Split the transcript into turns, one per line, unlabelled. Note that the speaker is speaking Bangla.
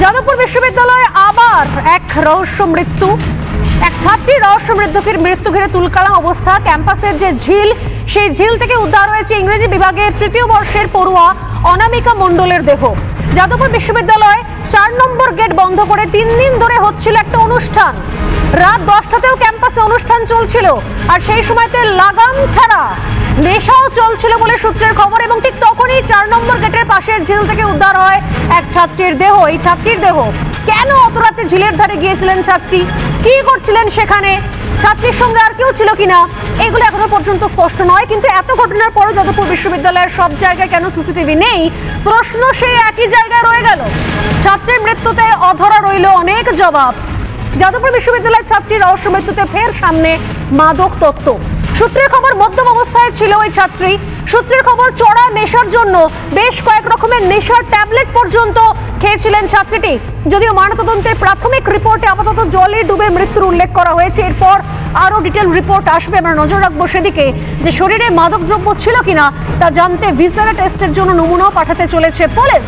যাদবপুর বিশ্ববিদ্যালয়ে আবার এক রহস্য মৃত্যু। এক ছাত্রীর রহস্য মৃত্যু ঘিরে তুলকালাম অবস্থা। ক্যাম্পাসের যে ঝিল, সেই ঝিল থেকে উদ্ধার হয়েছে ইংরেজি বিভাগের তৃতীয় বর্ষের পড়ুয়া অনামিকা মণ্ডলের দেহ। যাদবপুর বিশ্ববিদ্যালয় 4 নম্বর গেট বন্ধ করে 3 দিন ধরে হচ্ছিল একটা অনুষ্ঠান। রাত 10টাতেও ক্যাম্পাসে অনুষ্ঠান চলছিল, আর সেই সময়তে লাগাম ছাড়া নেশাও চলছিল বলে সূত্রের খবর। এবং ঠিক তখনই 4 নম্বর গেটের পাশের ঝিল থেকে উদ্ধার হয় এক ছাত্রীর দেহ। এই ছাত্রীর দেহ, কেন অত রাতে ঝিলের ধারে গিয়েছিলেন ছাত্রী, কি করছিলেন সেখানে, ছাত্রীর সঙ্গে আর কেউ ছিল কিনা, এগুলো এখনো পর্যন্ত স্পষ্ট নয়। কিন্তু এত ঘটনার পরও যাদবপুর বিশ্ববিদ্যালয়ের সব জায়গায় কেন সিসিটিভি নেই, প্রশ্ন সেই একই জায়গায় রয়ে গেল। ছাত্রীর মৃত্যুতে অধরা রইল অনেক জবাব। যাদবপুর বিশ্ববিদ্যালয়ের ছাত্রীর রহস্য মৃত্যুতে ফের সামনে মাদক তত্ত্ব। সূত্রের খবর, মধ্যম অবস্থায় ছিল ওই ছাত্রী। সূত্রের খবর, চড়া নেশার জন্য বেশ কয়েক রকমের নেশার ট্যাবলেট পর্যন্ত খেয়েছিলেন ছাত্রীটি। যদিও ময়নাতদন্তের প্রাথমিক রিপোর্টে আপাতত জলে ডুবে মৃত্যুর উল্লেখ করা হয়েছে। এরপর আরো ডিটেল রিপোর্ট আসবে, আমরা নজর রাখবো সেদিকে, যে শরীরে মাদকদ্রব্য ছিল কিনা তা জানতে ভিসারা টেস্টের জন্য নমুনাও পাঠাতে চলেছে পুলিশ।